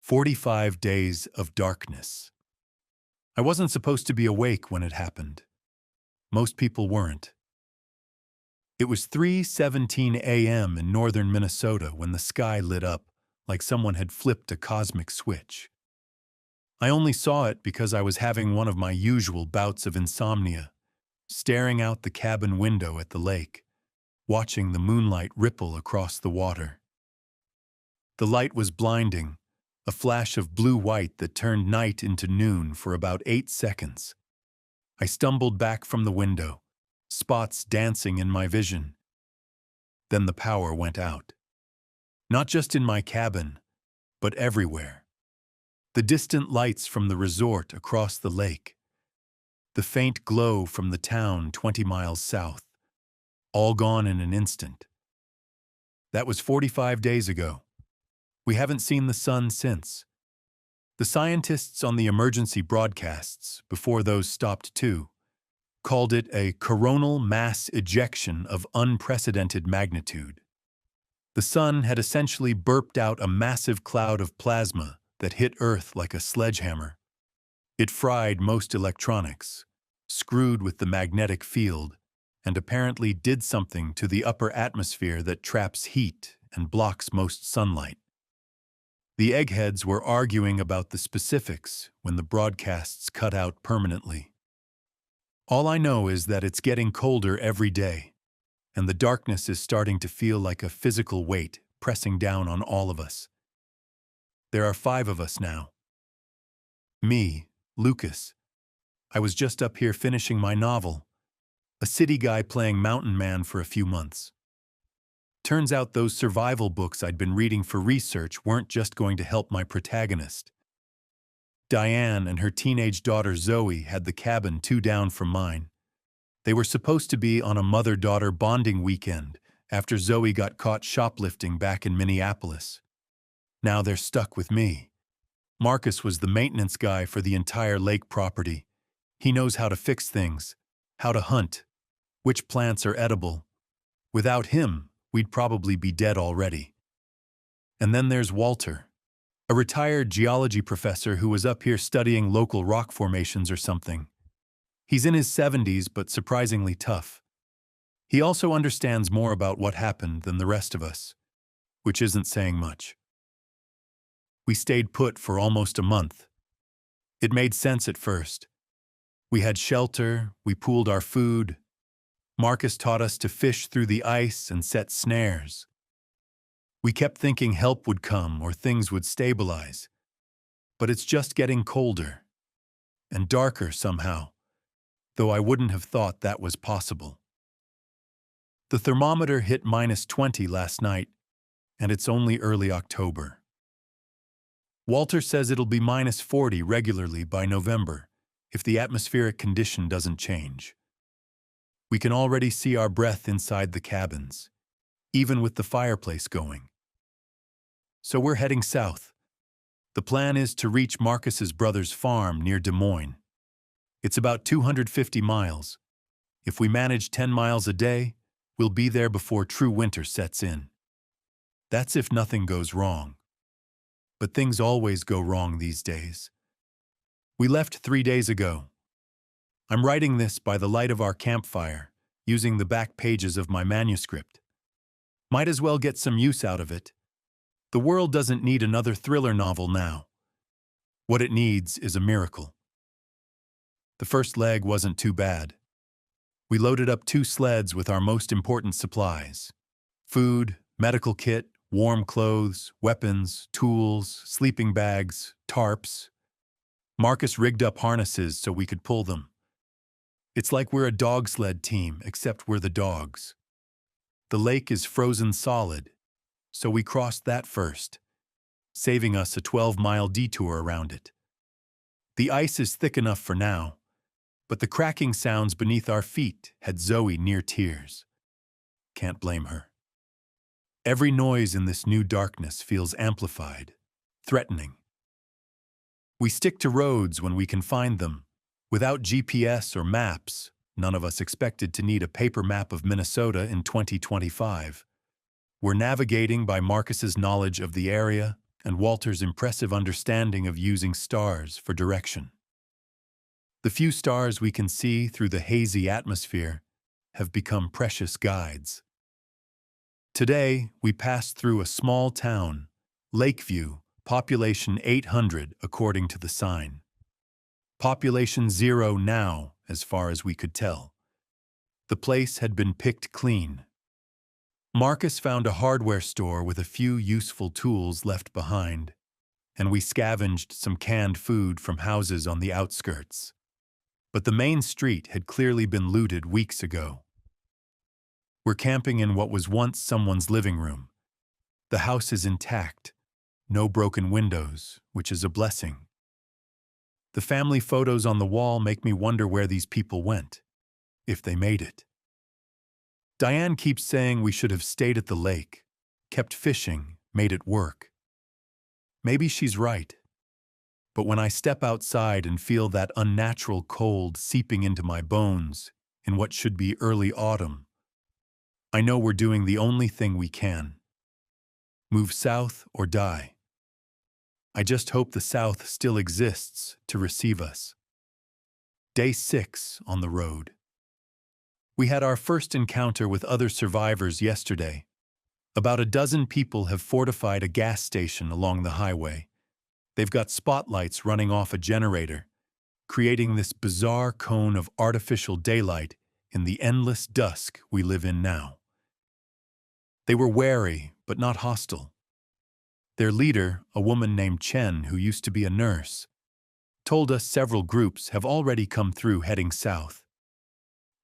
45 days of darkness. I wasn't supposed to be awake when it happened. Most people weren't. It was 3:17 a.m. in northern Minnesota when the sky lit up like someone had flipped a cosmic switch. I only saw it because I was having one of my usual bouts of insomnia, staring out the cabin window at the lake, watching the moonlight ripple across the water. The light was blinding, a flash of blue-white that turned night into noon for about 8 seconds. I stumbled back from the window, spots dancing in my vision. Then the power went out. Not just in my cabin, but everywhere. The distant lights from the resort across the lake, the faint glow from the town 20 miles south, all gone in an instant. That was 45 days ago. We haven't seen the sun since. The scientists on the emergency broadcasts, before those stopped too, called it a coronal mass ejection of unprecedented magnitude. The sun had essentially burped out a massive cloud of plasma that hit Earth like a sledgehammer. It fried most electronics, screwed with the magnetic field, and apparently did something to the upper atmosphere that traps heat and blocks most sunlight. The eggheads were arguing about the specifics when the broadcasts cut out permanently. All I know is that it's getting colder every day, and the darkness is starting to feel like a physical weight pressing down on all of us. There are 5 of us now. Me, Lucas. I was just up here finishing my novel, a city guy playing mountain man for a few months. Turns out those survival books I'd been reading for research weren't just going to help my protagonist. Diane and her teenage daughter Zoe had the cabin 2 down from mine. They were supposed to be on a mother-daughter bonding weekend after Zoe got caught shoplifting back in Minneapolis. Now they're stuck with me. Marcus was the maintenance guy for the entire lake property. He knows how to fix things, how to hunt, which plants are edible. Without him, we'd probably be dead already. And then there's Walter, a retired geology professor who was up here studying local rock formations or something. He's in his 70s, but surprisingly tough. He also understands more about what happened than the rest of us, which isn't saying much. We stayed put for almost a month. It made sense at first. We had shelter, we pooled our food. Marcus taught us to fish through the ice and set snares. We kept thinking help would come or things would stabilize. But it's just getting colder. And darker somehow, though I wouldn't have thought that was possible. The thermometer hit -20 last night, and it's only early October. Walter says it'll be -40 regularly by November, if the atmospheric condition doesn't change. We can already see our breath inside the cabins, even with the fireplace going. So we're heading south. The plan is to reach Marcus's brother's farm near Des Moines. It's about 250 miles. If we manage 10 miles a day, we'll be there before true winter sets in. That's if nothing goes wrong. But things always go wrong these days. We left 3 days ago. I'm writing this by the light of our campfire, using the back pages of my manuscript. Might as well get some use out of it. The world doesn't need another thriller novel now. What it needs is a miracle. The first leg wasn't too bad. We loaded up 2 sleds with our most important supplies: food, medical kit, warm clothes, weapons, tools, sleeping bags, tarps. Marcus rigged up harnesses so we could pull them. It's like we're a dog sled team, except we're the dogs. The lake is frozen solid, so we crossed that first, saving us a 12-mile detour around it. The ice is thick enough for now, but the cracking sounds beneath our feet had Zoe near tears. Can't blame her. Every noise in this new darkness feels amplified, threatening. We stick to roads when we can find them. Without GPS or maps, none of us expected to need a paper map of Minnesota in 2025. We're navigating by Marcus's knowledge of the area and Walter's impressive understanding of using stars for direction. The few stars we can see through the hazy atmosphere have become precious guides. Today, we passed through a small town, Lakeview, population 800 according to the sign. Population 0 now, as far as we could tell. The place had been picked clean. Marcus found a hardware store with a few useful tools left behind, and we scavenged some canned food from houses on the outskirts. But the main street had clearly been looted weeks ago. We're camping in what was once someone's living room. The house is intact, no broken windows, which is a blessing. The family photos on the wall make me wonder where these people went, if they made it. Diane keeps saying we should have stayed at the lake, kept fishing, made it work. Maybe she's right. But when I step outside and feel that unnatural cold seeping into my bones in what should be early autumn, I know we're doing the only thing we can. Move south or die. I just hope the South still exists to receive us. Day 6 on the road. We had our first encounter with other survivors yesterday. About a dozen people have fortified a gas station along the highway. They've got spotlights running off a generator, creating this bizarre cone of artificial daylight in the endless dusk we live in now. They were wary, but not hostile. Their leader, a woman named Chen, who used to be a nurse, told us several groups have already come through heading south.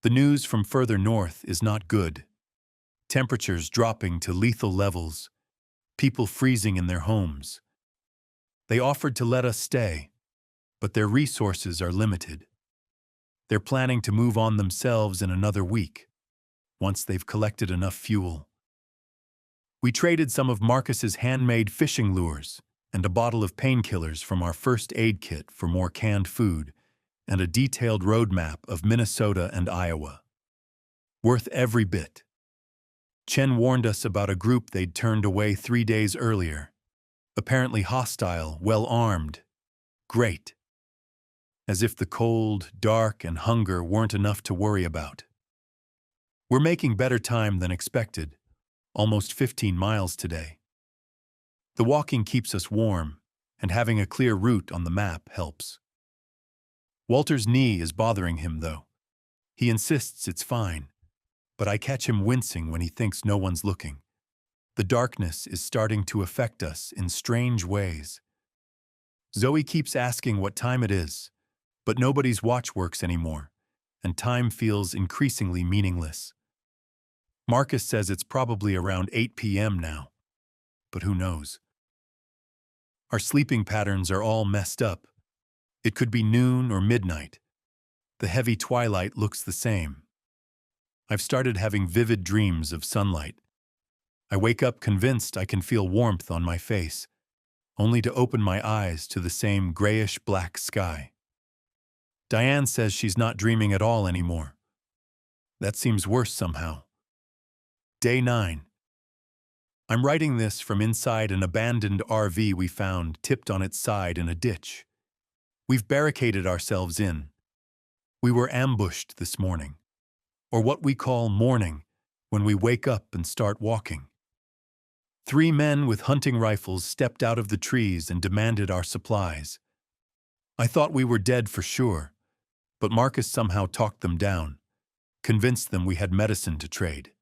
The news from further north is not good. Temperatures dropping to lethal levels, people freezing in their homes. They offered to let us stay, but their resources are limited. They're planning to move on themselves in another week, once they've collected enough fuel. We traded some of Marcus's handmade fishing lures and a bottle of painkillers from our first aid kit for more canned food and a detailed roadmap of Minnesota and Iowa. Worth every bit. Chen warned us about a group they'd turned away 3 days earlier. Apparently hostile, well-armed. Great. As if the cold, dark, and hunger weren't enough to worry about. We're making better time than expected. Almost 15 miles today. The walking keeps us warm, and having a clear route on the map helps. Walter's knee is bothering him, though. He insists it's fine, but I catch him wincing when he thinks no one's looking. The darkness is starting to affect us in strange ways. Zoe keeps asking what time it is, but nobody's watch works anymore, and time feels increasingly meaningless. Marcus says it's probably around 8 p.m. now, but who knows? Our sleeping patterns are all messed up. It could be noon or midnight. The heavy twilight looks the same. I've started having vivid dreams of sunlight. I wake up convinced I can feel warmth on my face, only to open my eyes to the same grayish-black sky. Diane says she's not dreaming at all anymore. That seems worse somehow. Day 9. I'm writing this from inside an abandoned RV we found tipped on its side in a ditch. We've barricaded ourselves in. We were ambushed this morning, or what we call morning, when we wake up and start walking. 3 men with hunting rifles stepped out of the trees and demanded our supplies. I thought we were dead for sure, but Marcus somehow talked them down, convinced them we had medicine to trade.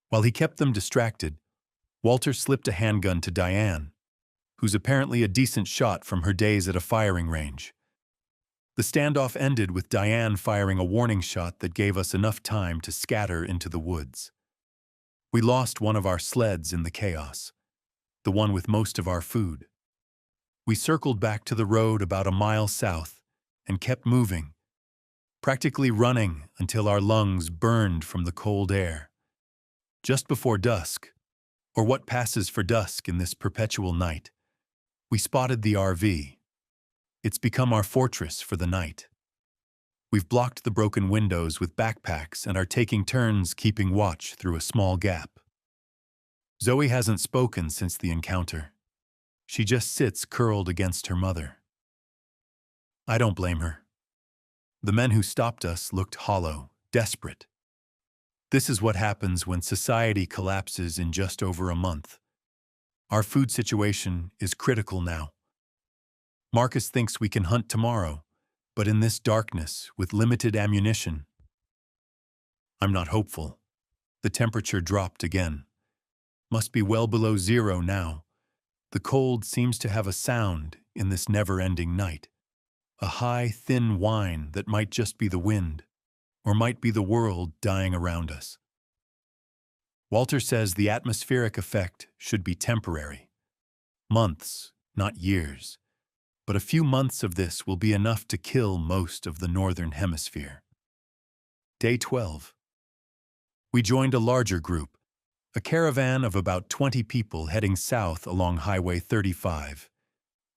While he kept them distracted, Walter slipped a handgun to Diane, who's apparently a decent shot from her days at a firing range. The standoff ended with Diane firing a warning shot that gave us enough time to scatter into the woods. We lost one of our sleds in the chaos, the one with most of our food. We circled back to the road about a mile south and kept moving, practically running until our lungs burned from the cold air. Just before dusk, or what passes for dusk in this perpetual night, we spotted the RV. It's become our fortress for the night. We've blocked the broken windows with backpacks and are taking turns keeping watch through a small gap. Zoe hasn't spoken since the encounter. She just sits curled against her mother. I don't blame her. The men who stopped us looked hollow, desperate. This is what happens when society collapses in just over a month. Our food situation is critical now. Marcus thinks we can hunt tomorrow, but in this darkness, with limited ammunition, I'm not hopeful. The temperature dropped again. Must be well below zero now. The cold seems to have a sound in this never-ending night. A high, thin whine that might just be the wind, or might be the world dying around us. Walter says the atmospheric effect should be temporary. Months, not years. But a few months of this will be enough to kill most of the northern hemisphere. Day 12. We joined a larger group, a caravan of about 20 people heading south along Highway 35.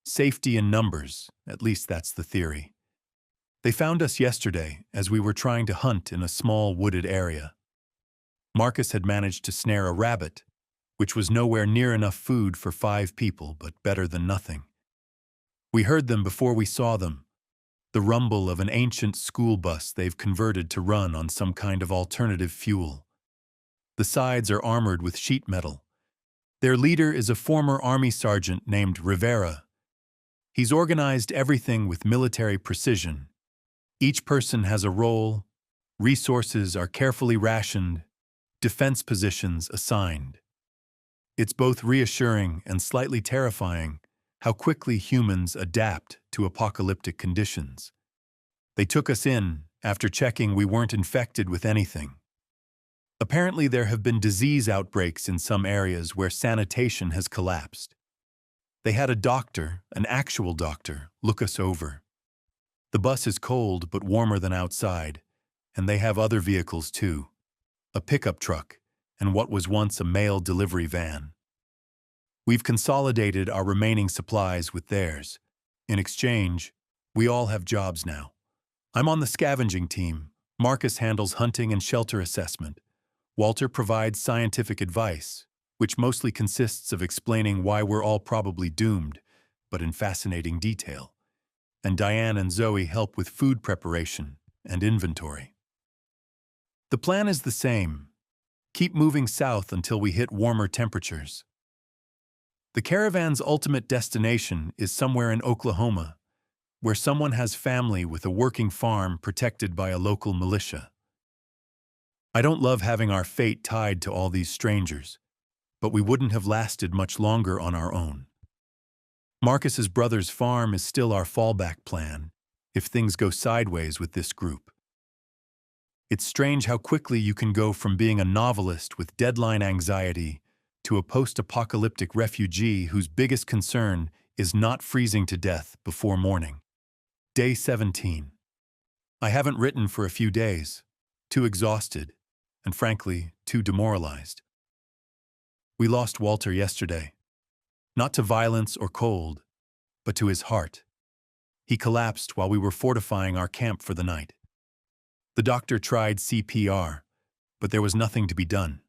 Safety in numbers, at least that's the theory. They found us yesterday as we were trying to hunt in a small wooded area. Marcus had managed to snare a rabbit, which was nowhere near enough food for 5 people, but better than nothing. We heard them before we saw them, the rumble of an ancient school bus they've converted to run on some kind of alternative fuel. The sides are armored with sheet metal. Their leader is a former army sergeant named Rivera. He's organized everything with military precision. Each person has a role, resources are carefully rationed, defense positions assigned. It's both reassuring and slightly terrifying how quickly humans adapt to apocalyptic conditions. They took us in after checking we weren't infected with anything. Apparently there have been disease outbreaks in some areas where sanitation has collapsed. They had a doctor, an actual doctor, look us over. The bus is cold but warmer than outside, and they have other vehicles too. A pickup truck and what was once a mail delivery van. We've consolidated our remaining supplies with theirs. In exchange, we all have jobs now. I'm on the scavenging team. Marcus handles hunting and shelter assessment. Walter provides scientific advice, which mostly consists of explaining why we're all probably doomed, but in fascinating detail. And Diane and Zoe help with food preparation and inventory. The plan is the same. Keep moving south until we hit warmer temperatures. The caravan's ultimate destination is somewhere in Oklahoma, where someone has family with a working farm protected by a local militia. I don't love having our fate tied to all these strangers, but we wouldn't have lasted much longer on our own. Marcus's brother's farm is still our fallback plan if things go sideways with this group. It's strange how quickly you can go from being a novelist with deadline anxiety to a post-apocalyptic refugee whose biggest concern is not freezing to death before morning. Day 17. I haven't written for a few days, too exhausted, and frankly, too demoralized. We lost Walter yesterday, not to violence or cold, but to his heart. He collapsed while we were fortifying our camp for the night. The doctor tried CPR, but there was nothing to be done.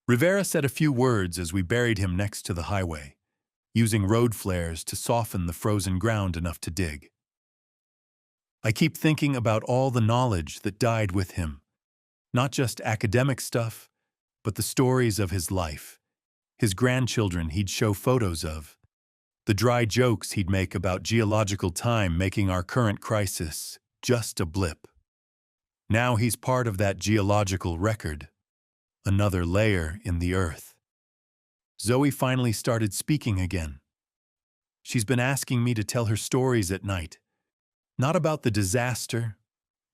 Rivera said a few words as we buried him next to the highway, using road flares to soften the frozen ground enough to dig. I keep thinking about all the knowledge that died with him, not just academic stuff, but the stories of his life, his grandchildren he'd show photos of, the dry jokes he'd make about geological time making our current crisis just a blip. Now he's part of that geological record, another layer in the earth. Zoe finally started speaking again. She's been asking me to tell her stories at night, not about the disaster,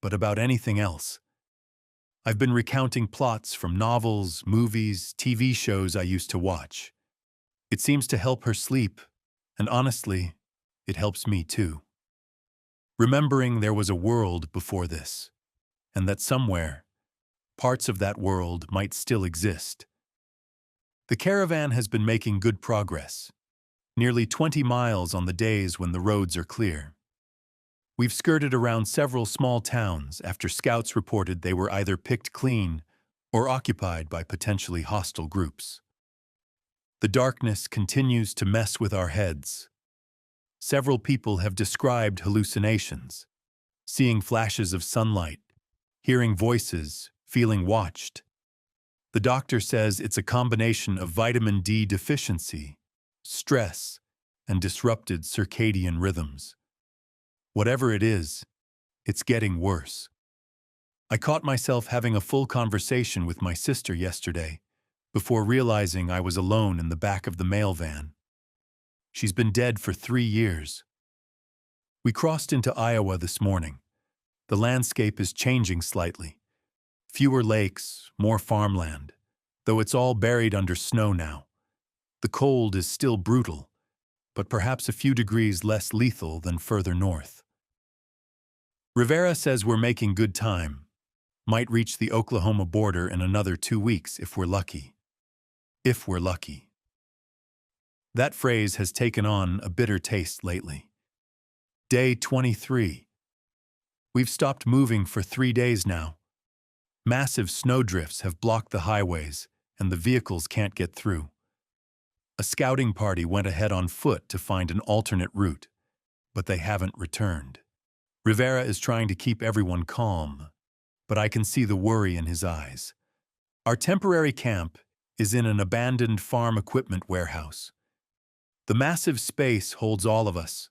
but about anything else. I've been recounting plots from novels, movies, TV shows I used to watch. It seems to help her sleep, and honestly, it helps me too. Remembering there was a world before this, and that somewhere, parts of that world might still exist. The caravan has been making good progress, nearly 20 miles on the days when the roads are clear. We've skirted around several small towns after scouts reported they were either picked clean or occupied by potentially hostile groups. The darkness continues to mess with our heads. Several people have described hallucinations, seeing flashes of sunlight, hearing voices, feeling watched. The doctor says it's a combination of vitamin D deficiency, stress, and disrupted circadian rhythms. Whatever it is, it's getting worse. I caught myself having a full conversation with my sister yesterday, before realizing I was alone in the back of the mail van. She's been dead for 3 years. We crossed into Iowa this morning. The landscape is changing slightly. Fewer lakes, more farmland, though it's all buried under snow now. The cold is still brutal, but perhaps a few degrees less lethal than further north. Rivera says we're making good time. Might reach the Oklahoma border in another 2 weeks if we're lucky. If we're lucky. That phrase has taken on a bitter taste lately. Day 23. We've stopped moving for 3 days now. Massive snowdrifts have blocked the highways, and the vehicles can't get through. A scouting party went ahead on foot to find an alternate route, but they haven't returned. Rivera is trying to keep everyone calm, but I can see the worry in his eyes. Our temporary camp is in an abandoned farm equipment warehouse. The massive space holds all of us,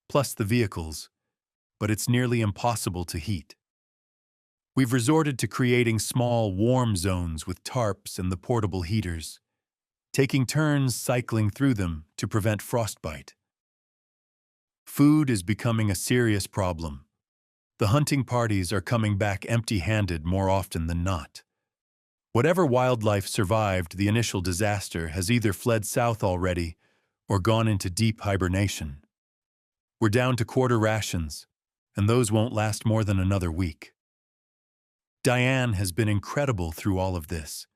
plus the vehicles, but it's nearly impossible to heat. We've resorted to creating small, warm zones with tarps and the portable heaters, taking turns cycling through them to prevent frostbite. Food is becoming a serious problem. The hunting parties are coming back empty-handed more often than not. Whatever wildlife survived the initial disaster has either fled south already or gone into deep hibernation. We're down to quarter rations, and those won't last more than another week. Diane has been incredible through all of this.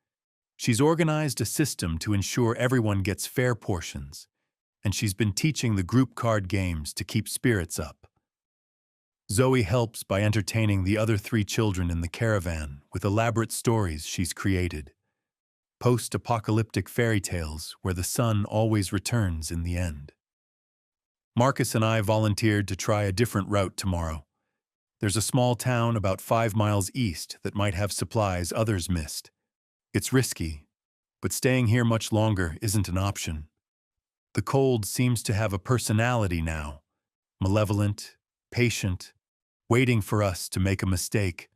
She's organized a system to ensure everyone gets fair portions, and she's been teaching the group card games to keep spirits up. Zoe helps by entertaining the other 3 children in the caravan with elaborate stories she's created. Post-apocalyptic fairy tales where the sun always returns in the end. Marcus and I volunteered to try a different route tomorrow. There's a small town about 5 miles east that might have supplies others missed. It's risky, but staying here much longer isn't an option. The cold seems to have a personality now, malevolent, patient, waiting for us to make a mistake.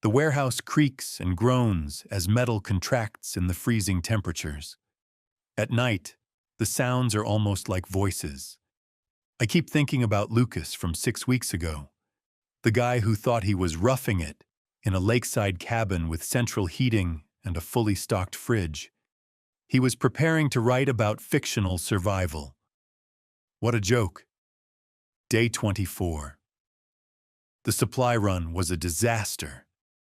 The warehouse creaks and groans as metal contracts in the freezing temperatures. At night, the sounds are almost like voices. I keep thinking about Lucas from 6 weeks ago, the guy who thought he was roughing it in a lakeside cabin with central heating and a fully stocked fridge. He was preparing to write about fictional survival. What a joke. Day 24. The supply run was a disaster.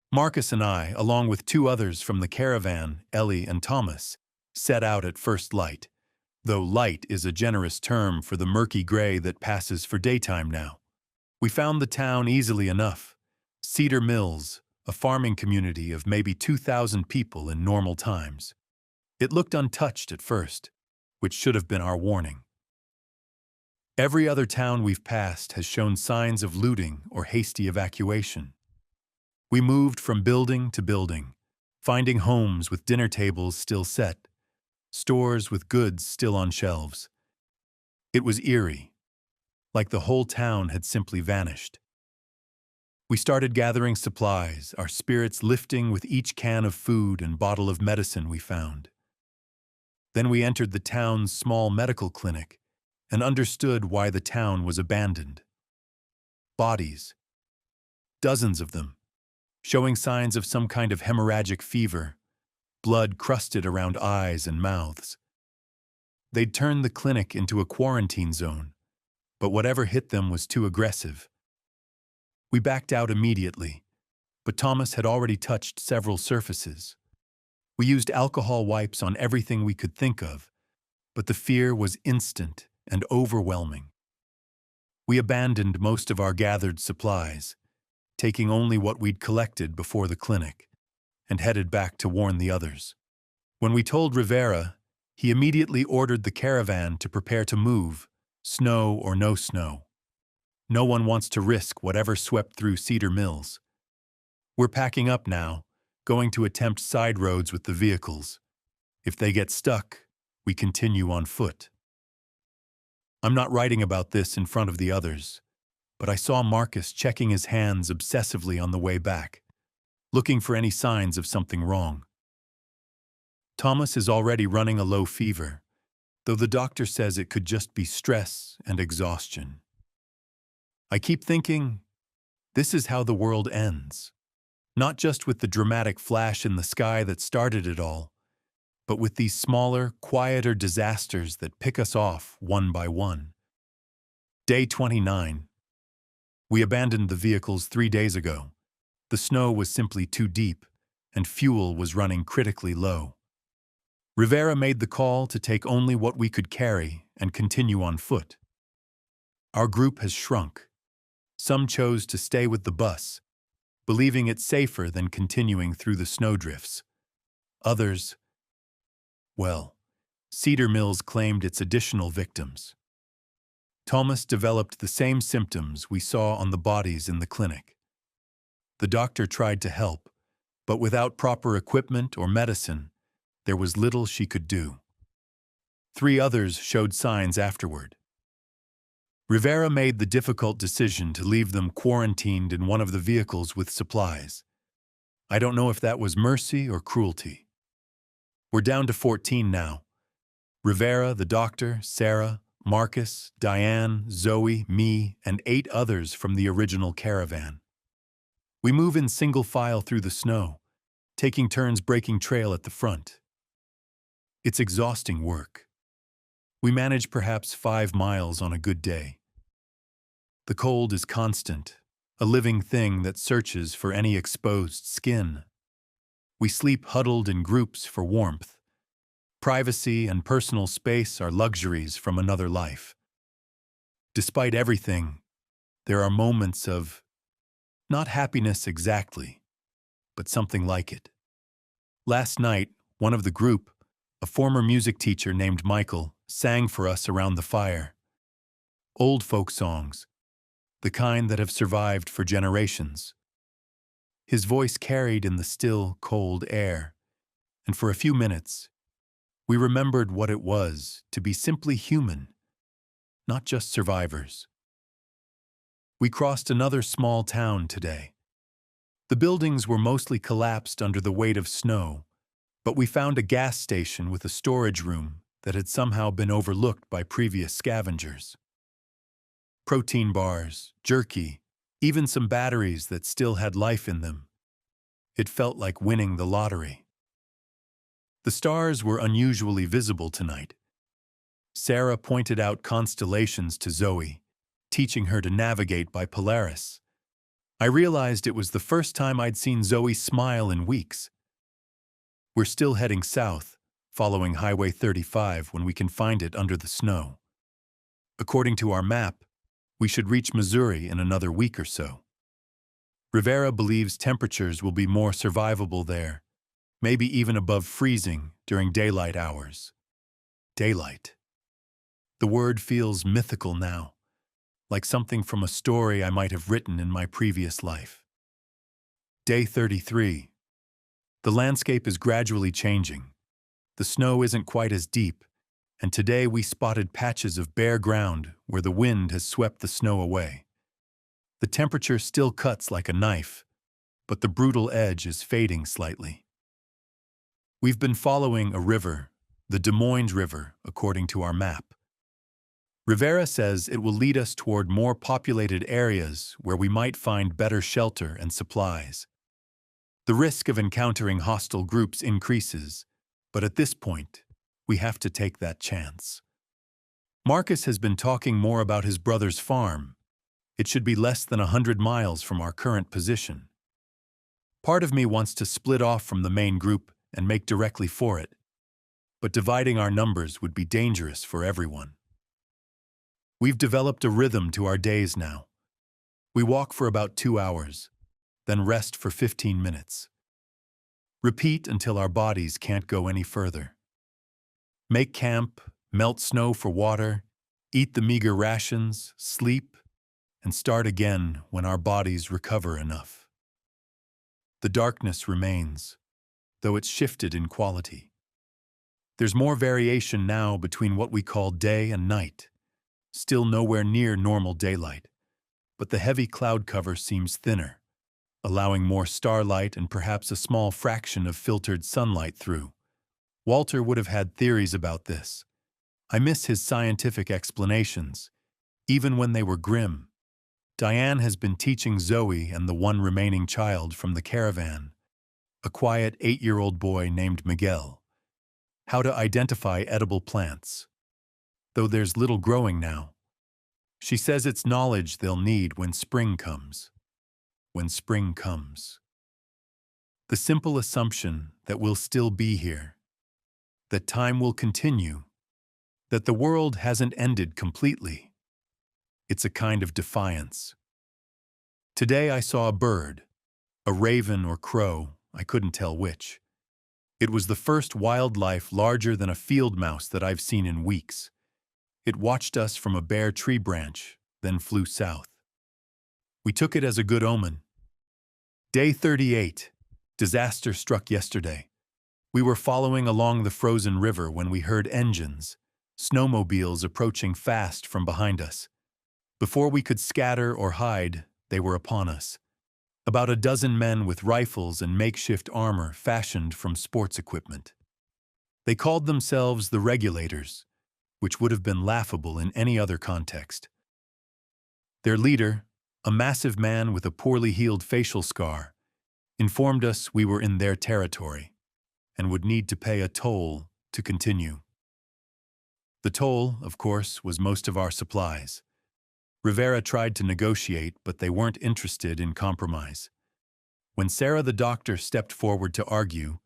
Marcus and I, along with 2 others from the caravan, Ellie and Thomas, set out at first light, though light is a generous term for the murky gray that passes for daytime now. We found the town easily enough. Cedar Mills, a farming community of maybe 2,000 people in normal times. It looked untouched at first, which should have been our warning. Every other town we've passed has shown signs of looting or hasty evacuation. We moved from building to building, finding homes with dinner tables still set, stores with goods still on shelves. It was eerie, like the whole town had simply vanished. We started gathering supplies, our spirits lifting with each can of food and bottle of medicine we found. Then we entered the town's small medical clinic and understood why the town was abandoned. Bodies. Dozens of them, showing signs of some kind of hemorrhagic fever, blood crusted around eyes and mouths. They'd turned the clinic into a quarantine zone, but whatever hit them was too aggressive. We backed out immediately, but Thomas had already touched several surfaces. We used alcohol wipes on everything we could think of, but the fear was instant and overwhelming. We abandoned most of our gathered supplies, taking only what we'd collected before the clinic, and headed back to warn the others. When we told Rivera, He immediately ordered the caravan to prepare to move, snow or no snow. No one wants to risk whatever swept through Cedar Mills. We're packing up now, going to attempt side roads with the vehicles. If they get stuck, we continue on foot. I'm not writing about this in front of the others, but I saw Marcus checking his hands obsessively on the way back, looking for any signs of something wrong. Thomas is already running a low fever, though the doctor says it could just be stress and exhaustion. I keep thinking, this is how the world ends. Not just with the dramatic flash in the sky that started it all, but with these smaller, quieter disasters that pick us off one by one. Day 29. We abandoned the vehicles 3 days ago. The snow was simply too deep, and fuel was running critically low. Rivera made the call to take only what we could carry and continue on foot. Our group has shrunk. Some chose to stay with the bus, believing it safer than continuing through the snowdrifts. Others, well, Cedar Mills claimed its additional victims. Thomas developed the same symptoms we saw on the bodies in the clinic. The doctor tried to help, but without proper equipment or medicine, there was little she could do. 3 others showed signs afterward. Rivera made the difficult decision to leave them quarantined in one of the vehicles with supplies. I don't know if that was mercy or cruelty. We're down to 14 now. Rivera, the doctor, Sarah, Marcus, Diane, Zoe, me, and 8 others from the original caravan. We move in single file through the snow, taking turns breaking trail at the front. It's exhausting work. We manage perhaps 5 miles on a good day. The cold is constant, a living thing that searches for any exposed skin. We sleep huddled in groups for warmth. Privacy and personal space are luxuries from another life. Despite everything, there are moments of, not happiness exactly, but something like it. Last night, one of the group, a former music teacher named Michael, sang for us around the fire. Old folk songs, the kind that have survived for generations. His voice carried in the still, cold air, and for a few minutes, we remembered what it was to be simply human, not just survivors. We crossed another small town today. The buildings were mostly collapsed under the weight of snow, but we found a gas station with a storage room that had somehow been overlooked by previous scavengers. Protein bars, jerky, even some batteries that still had life in them. It felt like winning the lottery. The stars were unusually visible tonight. Sarah pointed out constellations to Zoe, teaching her to navigate by Polaris. I realized it was the first time I'd seen Zoe smile in weeks. We're still heading south, following Highway 35 when we can find it under the snow. According to our map, we should reach Missouri in another week or so. Rivera believes temperatures will be more survivable there, maybe even above freezing during daylight hours. Daylight. The word feels mythical now, like something from a story I might have written in my previous life. Day 33. The landscape is gradually changing. The snow isn't quite as deep, and today we spotted patches of bare ground where the wind has swept the snow away. The temperature still cuts like a knife, but the brutal edge is fading slightly. We've been following a river, the Des Moines River, according to our map. Rivera says it will lead us toward more populated areas where we might find better shelter and supplies. The risk of encountering hostile groups increases, but at this point, we have to take that chance. Marcus has been talking more about his brother's farm. It should be less than 100 miles from our current position. Part of me wants to split off from the main group and make directly for it, but dividing our numbers would be dangerous for everyone. We've developed a rhythm to our days now. We walk for about 2 hours, then rest for 15 minutes. Repeat until our bodies can't go any further. Make camp, melt snow for water, eat the meager rations, sleep, and start again when our bodies recover enough. The darkness remains, though it's shifted in quality. There's more variation now between what we call day and night, still nowhere near normal daylight, but the heavy cloud cover seems thinner, allowing more starlight and perhaps a small fraction of filtered sunlight through. Walter would have had theories about this. I miss his scientific explanations, even when they were grim. Diane has been teaching Zoe and the one remaining child from the caravan, a quiet 8-year-old boy named Miguel, how to identify edible plants. Though there's little growing now. She says it's knowledge they'll need when spring comes. When spring comes. The simple assumption that we'll still be here, that time will continue, that the world hasn't ended completely. It's a kind of defiance. Today I saw a bird, a raven or crow, I couldn't tell which. It was the first wildlife larger than a field mouse that I've seen in weeks. It watched us from a bare tree branch, then flew south. We took it as a good omen. Day 38. Disaster struck yesterday. We were following along the frozen river when we heard engines, snowmobiles approaching fast from behind us. Before we could scatter or hide, they were upon us. About a dozen men with rifles and makeshift armor fashioned from sports equipment. They called themselves the regulators, which would have been laughable in any other context. Their leader, a massive man with a poorly healed facial scar, informed us we were in their territory and would need to pay a toll to continue. The toll, of course, was most of our supplies. Rivera tried to negotiate, but they weren't interested in compromise. When Sarah the doctor stepped forward to argue,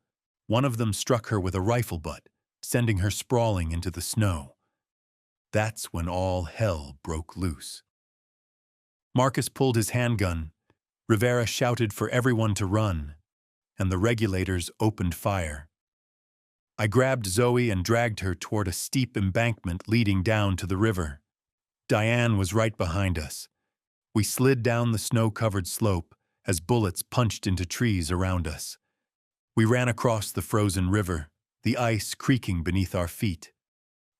one of them struck her with a rifle butt, sending her sprawling into the snow. That's when all hell broke loose. Marcus pulled his handgun, Rivera shouted for everyone to run, and the regulators opened fire. I grabbed Zoe and dragged her toward a steep embankment leading down to the river. Diane was right behind us. We slid down the snow-covered slope as bullets punched into trees around us. We ran across the frozen river, the ice creaking beneath our feet.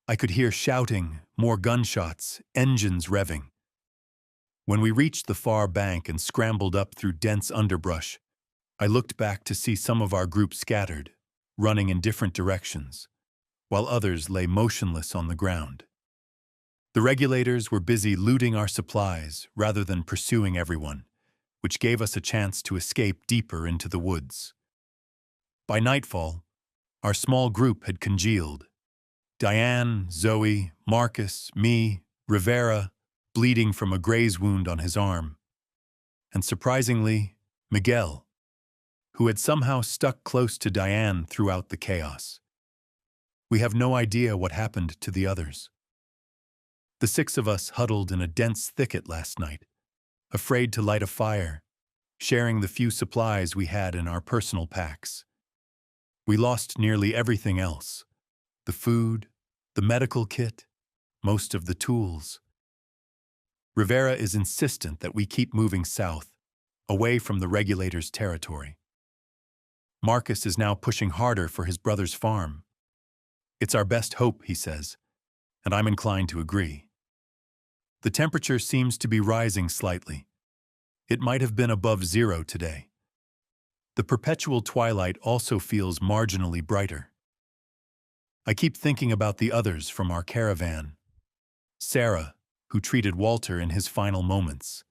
I could hear shouting, more gunshots, engines revving. When we reached the far bank and scrambled up through dense underbrush, I looked back to see some of our group scattered, running in different directions, while others lay motionless on the ground. The regulators were busy looting our supplies rather than pursuing everyone, which gave us a chance to escape deeper into the woods. By nightfall, our small group had congealed. Diane, Zoe, Marcus, me, Rivera, bleeding from a graze wound on his arm, and surprisingly, Miguel, who had somehow stuck close to Diane throughout the chaos. We have no idea what happened to the others. The 6 of us huddled in a dense thicket last night, afraid to light a fire, sharing the few supplies we had in our personal packs. We lost nearly everything else: the food, the medical kit, most of the tools. Rivera is insistent that we keep moving south, away from the regulators' territory. Marcus is now pushing harder for his brother's farm. It's our best hope, he says, and I'm inclined to agree. The temperature seems to be rising slightly. It might have been above 0 today. The perpetual twilight also feels marginally brighter. I keep thinking about the others from our caravan. Sarah, who treated Walter in his final moments.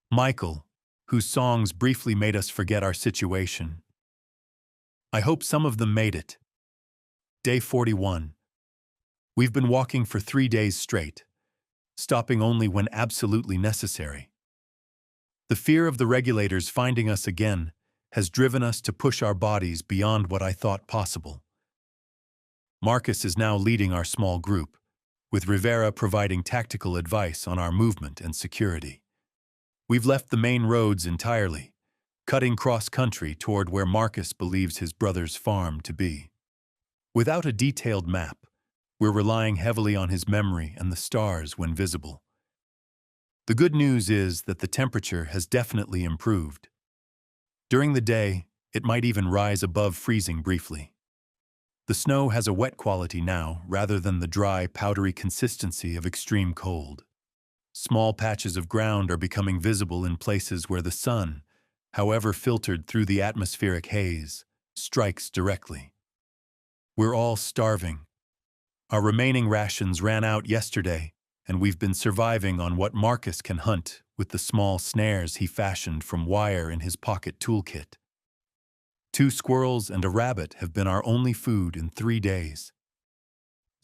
Michael, whose songs briefly made us forget our situation. I hope some of them made it. Day 41. We've been walking for 3 days straight, stopping only when absolutely necessary. The fear of the regulators finding us again has driven us to push our bodies beyond what I thought possible. Marcus is now leading our small group, with Rivera providing tactical advice on our movement and security. We've left the main roads entirely, cutting cross-country toward where Marcus believes his brother's farm to be. Without a detailed map, We're relying heavily on his memory and the stars when visible. The good news is that the temperature has definitely improved. During the day, it might even rise above freezing briefly. The snow has a wet quality now rather than the dry, powdery consistency of extreme cold. Small patches of ground are becoming visible in places where the sun, however filtered through the atmospheric haze, strikes directly. We're all starving. Our remaining rations ran out yesterday, and we've been surviving on what Marcus can hunt with the small snares he fashioned from wire in his pocket toolkit. 2 squirrels and a rabbit have been our only food in 3 days.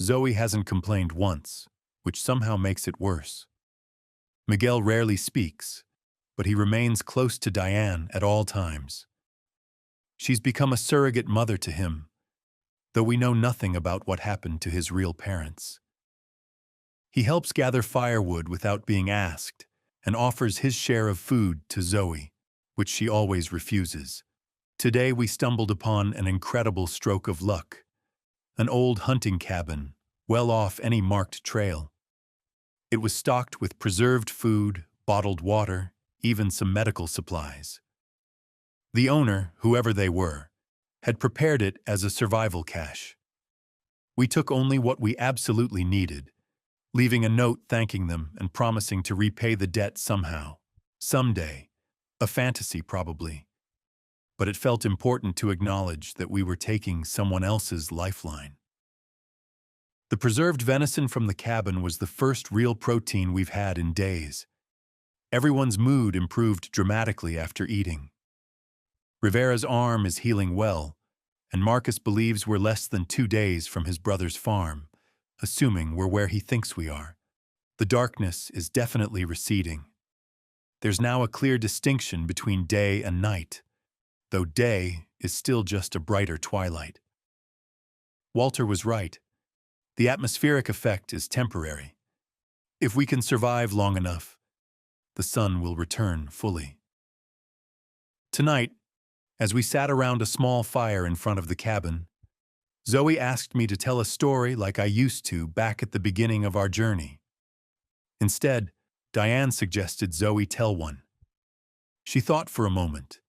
Zoe hasn't complained once, which somehow makes it worse. Miguel rarely speaks, but he remains close to Diane at all times. She's become a surrogate mother to him, though we know nothing about what happened to his real parents. He helps gather firewood without being asked and offers his share of food to Zoe, which she always refuses. Today we stumbled upon an incredible stroke of luck, an old hunting cabin, well off any marked trail. It was stocked with preserved food, bottled water, even some medical supplies. The owner, whoever they were, had prepared it as a survival cache. We took only what we absolutely needed, leaving a note thanking them and promising to repay the debt somehow, someday, a fantasy probably. But it felt important to acknowledge that we were taking someone else's lifeline. The preserved venison from the cabin was the first real protein we've had in days. Everyone's mood improved dramatically after eating. Rivera's arm is healing well, and Marcus believes we're less than 2 days from his brother's farm, assuming we're where he thinks we are. The darkness is definitely receding. There's now a clear distinction between day and night, though day is still just a brighter twilight. Walter was right. The atmospheric effect is temporary. If we can survive long enough, the sun will return fully. Tonight, as we sat around a small fire in front of the cabin, Zoe asked me to tell a story like I used to back at the beginning of our journey. Instead, Diane suggested Zoe tell one. She thought for a moment,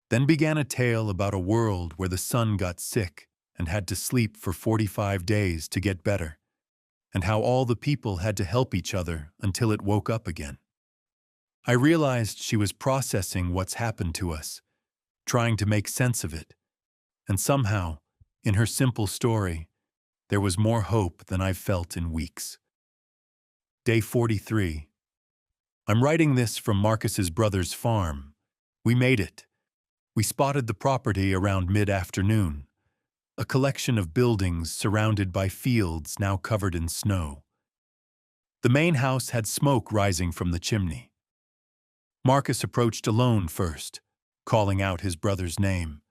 then began a tale about a world where the sun got sick and had to sleep for 45 days to get better, and how all the people had to help each other until it woke up again. I realized she was processing what's happened to us, trying to make sense of it, and somehow, in her simple story, there was more hope than I've felt in weeks. Day 43. I'm writing this from Marcus's brother's farm. We made it. We spotted the property around mid-afternoon, a collection of buildings surrounded by fields now covered in snow. The main house had smoke rising from the chimney. Marcus approached alone first, calling out his brother's name.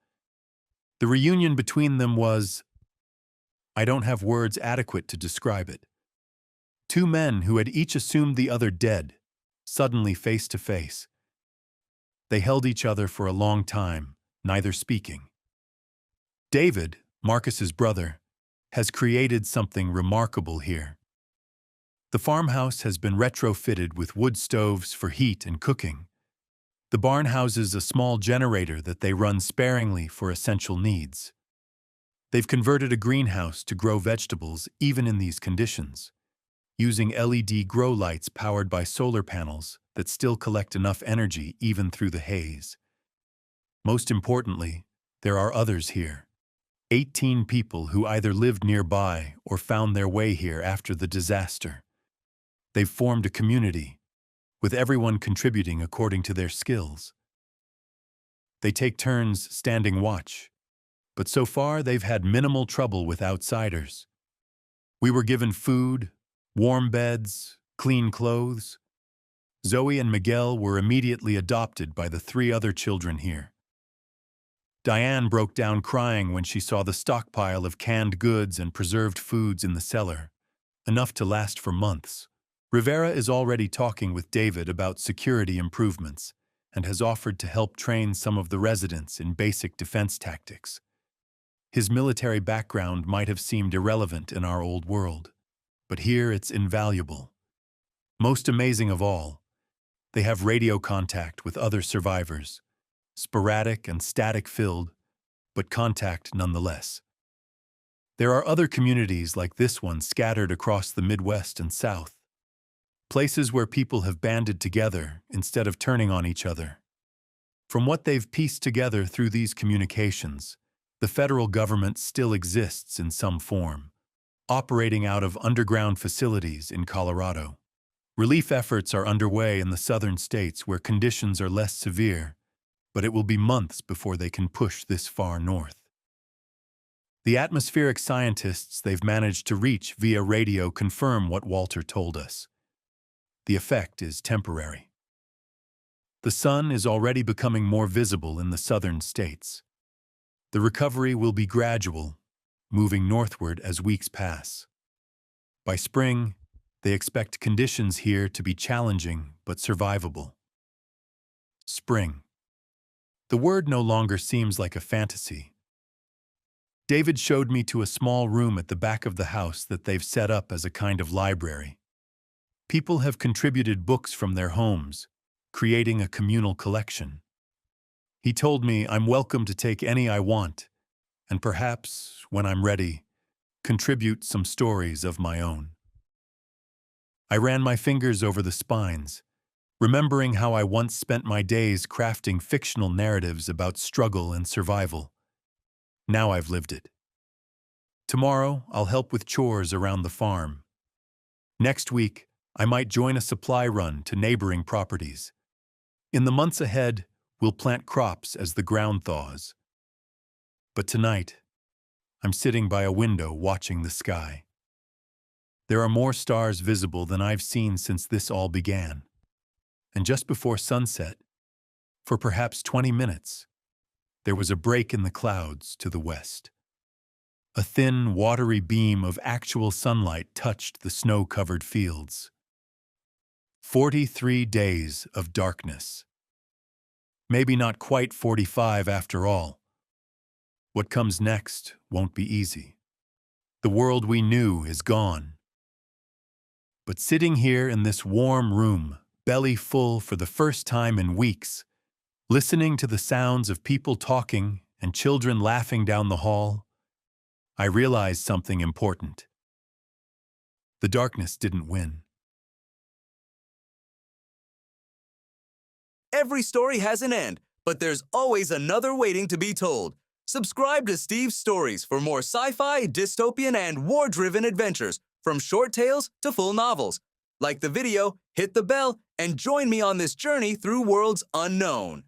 The reunion between them was, I don't have words adequate to describe it. 2 men who had each assumed the other dead, suddenly face to face. They held each other for a long time, neither speaking. David, Marcus's brother, has created something remarkable here. The farmhouse has been retrofitted with wood stoves for heat and cooking. The barn houses a small generator that they run sparingly for essential needs. They've converted a greenhouse to grow vegetables even in these conditions, using LED grow lights powered by solar panels that still collect enough energy even through the haze. Most importantly, there are others here. 18 people who either lived nearby or found their way here after the disaster. They've formed a community, with everyone contributing according to their skills. They take turns standing watch, but so far they've had minimal trouble with outsiders. We were given food, warm beds, clean clothes. Zoe and Miguel were immediately adopted by the 3 other children here. Diane broke down crying when she saw the stockpile of canned goods and preserved foods in the cellar, enough to last for months. Rivera is already talking with David about security improvements and has offered to help train some of the residents in basic defense tactics. His military background might have seemed irrelevant in our old world, but here it's invaluable. Most amazing of all, they have radio contact with other survivors, sporadic and static-filled, but contact nonetheless. There are other communities like this one scattered across the Midwest and South, places where people have banded together instead of turning on each other. From what they've pieced together through these communications, the federal government still exists in some form, operating out of underground facilities in Colorado. Relief efforts are underway in the southern states where conditions are less severe, but it will be months before they can push this far north. The atmospheric scientists they've managed to reach via radio confirm what Walter told us. The effect is temporary. The sun is already becoming more visible in the southern states. The recovery will be gradual, moving northward as weeks pass. By spring, they expect conditions here to be challenging but survivable. Spring. The word no longer seems like a fantasy. David showed me to a small room at the back of the house that they've set up as a kind of library. People have contributed books from their homes, creating a communal collection. He told me I'm welcome to take any I want, and perhaps, when I'm ready, contribute some stories of my own. I ran my fingers over the spines, remembering how I once spent my days crafting fictional narratives about struggle and survival. Now I've lived it. Tomorrow, I'll help with chores around the farm. Next week, I might join a supply run to neighboring properties. In the months ahead, we'll plant crops as the ground thaws. But tonight, I'm sitting by a window watching the sky. There are more stars visible than I've seen since this all began. And just before sunset, for perhaps 20 minutes, there was a break in the clouds to the west. A thin, watery beam of actual sunlight touched the snow-covered fields. 43 days of darkness. Maybe not quite 45 after all. What comes next won't be easy. The world we knew is gone. But sitting here in this warm room, belly full for the first time in weeks, listening to the sounds of people talking and children laughing down the hall, I realized something important. The darkness didn't win. Every story has an end, but there's always another waiting to be told. Subscribe to Steve's Stories for more sci-fi, dystopian, and war-driven adventures, from short tales to full novels. Like the video, hit the bell, and join me on this journey through worlds unknown.